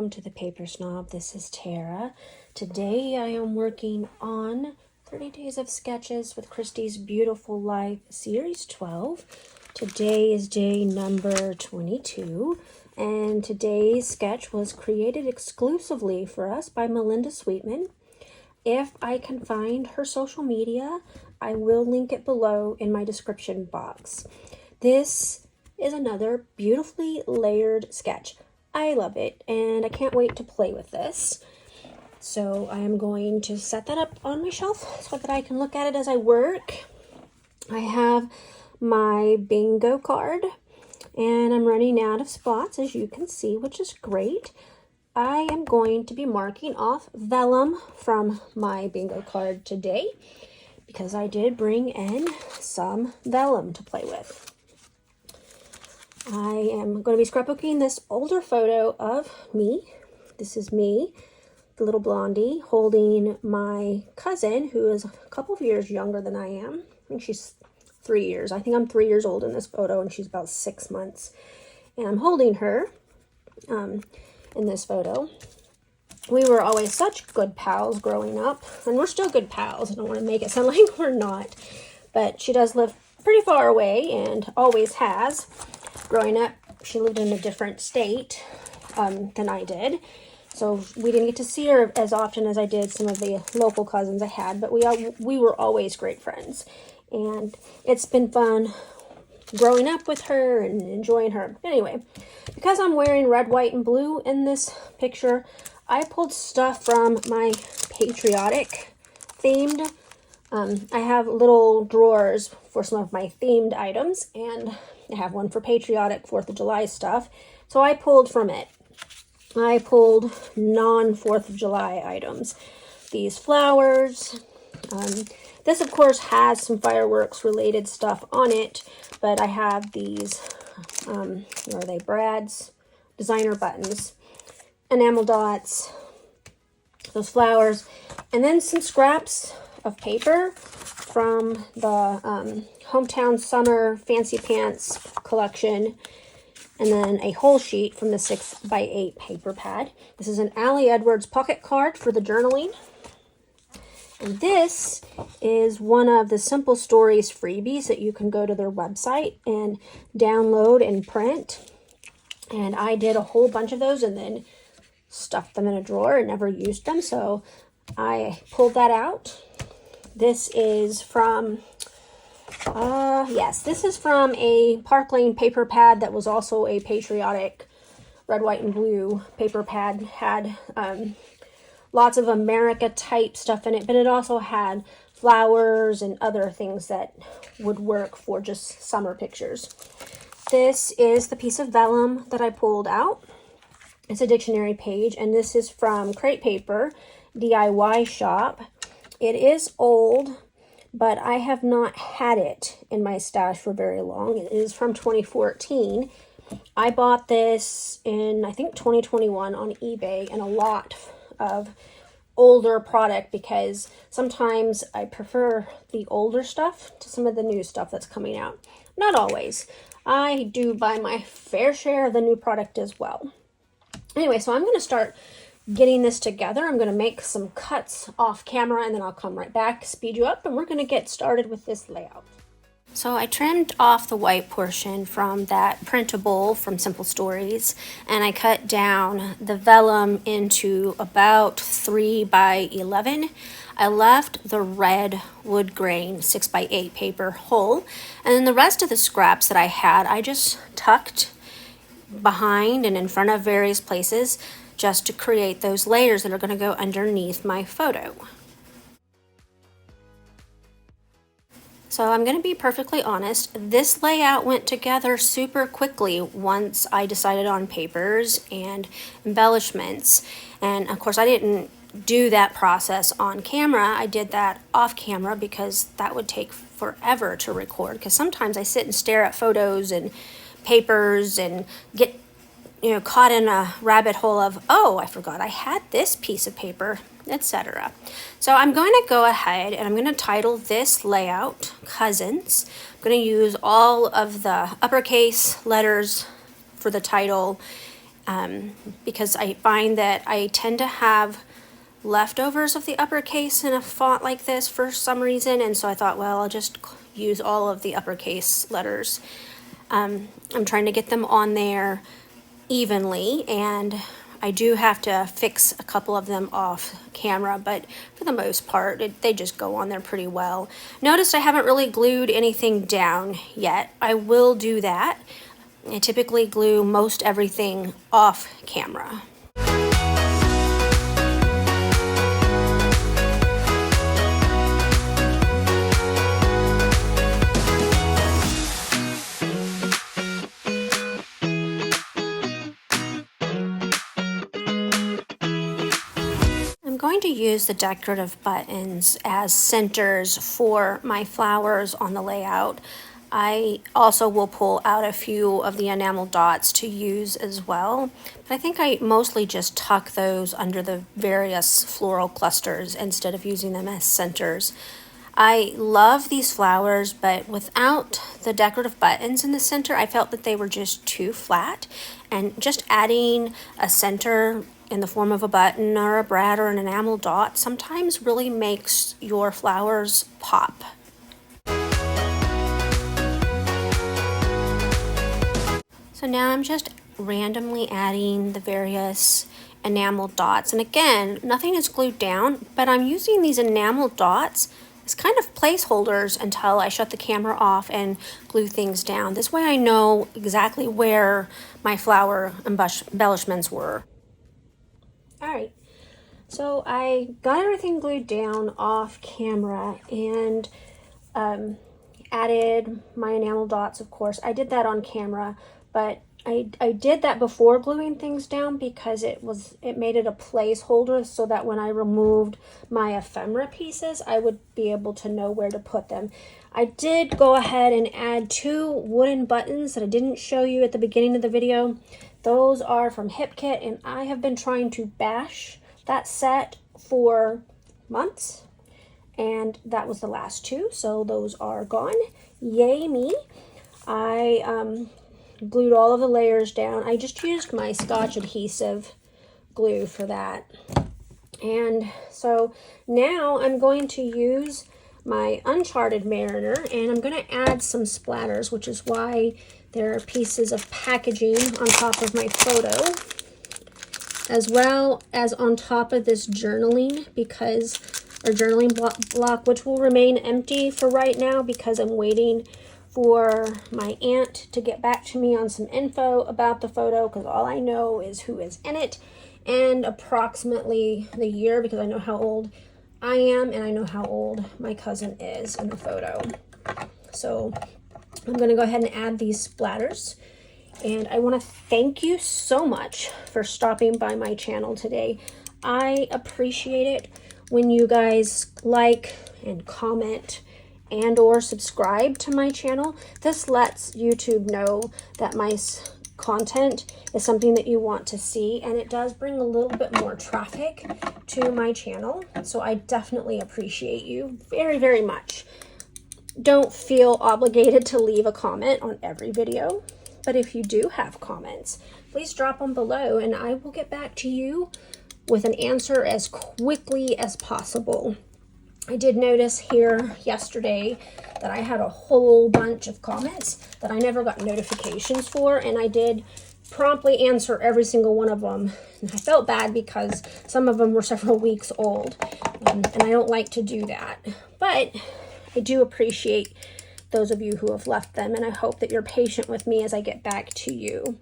welcome to the Paper Snob. This is Tara. Today I am working on 30 Days of Sketches with Christie's Beautiful Life Series 12. Today is day number 22, and today's sketch was created exclusively for us by Melinda Sweetman. If I can find her social media, I will link it below in my description box. This is another beautifully layered sketch. I love it, and I can't wait to play with this. So I am going to set that up on my shelf so that I can look at it as I work. I have my bingo card, and I'm running out of spots, as you can see, which is great. I am going to be marking off vellum from my bingo card today because I did bring in some vellum to play with. I am going to be scrapbooking this older photo of me. This is me, the little blondie, holding my cousin, who is a couple of years younger than I am. I think she's 3 years. I think I'm 3 years old in this photo, and she's about 6 months. And I'm holding her in this photo. We were always such good pals growing up, and we're still good pals. I don't want to make it sound like we're not, but she does live pretty far away and always has. Growing up, she lived in a different state than I did, so we didn't get to see her as often as I did some of the local cousins I had, but we were always great friends, and it's been fun growing up with her and enjoying her. Anyway, because I'm wearing red, white, and blue in this picture, I pulled stuff from my patriotic themed. I have little drawers for some of my themed items, and I have one for patriotic 4th of July stuff. So I pulled from it. I pulled non-4th of July items. These flowers. This, of course, has some fireworks related stuff on it, but I have these, what are they, Brad's designer buttons, enamel dots, those flowers, and then some scraps of paper from the Hometown Summer Fancy Pants collection, and then a whole sheet from the 6x8 paper pad. This is an Allie Edwards pocket card for the journaling. And this is one of the Simple Stories freebies that you can go to their website and download and print. And I did a whole bunch of those and then stuffed them in a drawer and never used them, so I pulled that out. This is from, this is from a Park Lane paper pad that was also a patriotic red, white, and blue paper pad. Had lots of America type stuff in it, but it also had flowers and other things that would work for just summer pictures. This is the piece of vellum that I pulled out. It's a dictionary page, and this is from Crate Paper DIY Shop. It is old, but I have not had it in my stash for very long. It is from 2014. I bought this in, I think, 2021 on eBay, and a lot of older product because sometimes I prefer the older stuff to some of the new stuff that's coming out. Not always. I do buy my fair share of the new product as well. Anyway, so I'm going to start getting this together. I'm going to make some cuts off camera, and then I'll come right back, speed you up, and we're going to get started with this layout. So I trimmed off the white portion from that printable from Simple Stories, and I cut down the vellum into about 3x11. I left the red wood grain 6x8 paper whole, and then the rest of the scraps that I had, I just tucked behind and in front of various places just to create those layers that are going to go underneath my photo. So I'm going to be perfectly honest, this layout went together super quickly once I decided on papers and embellishments. And of course I didn't do that process on camera. I did that off camera because that would take forever to record, because sometimes I sit and stare at photos and papers and get caught in a rabbit hole of, oh, I forgot I had this piece of paper, etc. So I'm going to go ahead and I'm going to title this layout Cousins. I'm going to use all of the uppercase letters for the title because I find that I tend to have leftovers of the uppercase in a font like this for some reason, and so I thought, well, I'll just use all of the uppercase letters. I'm trying to get them on there evenly, and I do have to fix a couple of them off camera, but for the most part, they just go on there pretty well. Notice I haven't really glued anything down yet. I will do that. I typically glue most everything off camera. I'm going to use the decorative buttons as centers for my flowers on the layout. I also will pull out a few of the enamel dots to use as well, but I think I mostly just tuck those under the various floral clusters instead of using them as centers. I love these flowers, but without the decorative buttons in the center, I felt that they were just too flat, and just adding a center in the form of a button or a brad or an enamel dot sometimes really makes your flowers pop. So now I'm just randomly adding the various enamel dots, and again, nothing is glued down, but I'm using these enamel dots as kind of placeholders until I shut the camera off and glue things down. This way I know exactly where my flower embellishments were. Alright, so I got everything glued down off camera and added my enamel dots, of course. I did that on camera, but I did that before gluing things down because it made it a placeholder so that when I removed my ephemera pieces, I would be able to know where to put them. I did go ahead and add 2 wooden buttons that I didn't show you at the beginning of the video. Those are from Hip Kit, and I have been trying to bash that set for months, and that was the last 2, so those are gone. Yay me. I glued all of the layers down. I just used my Scotch adhesive glue for that. And so now I'm going to use my Uncharted Mariner, and I'm going to add some splatters, which is why there are pieces of packaging on top of my photo, as well as on top of this journaling journaling block, which will remain empty for right now because I'm waiting for my aunt to get back to me on some info about the photo, because all I know is who is in it and approximately the year, because I know how old I am and I know how old my cousin is in the photo. So I'm going to go ahead and add these splatters, and I want to thank you so much for stopping by my channel today. I appreciate it when you guys like and comment and or subscribe to my channel. This lets YouTube know that my content is something that you want to see, and it does bring a little bit more traffic to my channel, so I definitely appreciate you very, very much. Don't feel obligated to leave a comment on every video, but if you do have comments, please drop them below and I will get back to you with an answer as quickly as possible. I did notice here yesterday that I had a whole bunch of comments that I never got notifications for, and I did promptly answer every single one of them. And I felt bad because some of them were several weeks old, and I don't like to do that. But I do appreciate those of you who have left them, and I hope that you're patient with me as I get back to you.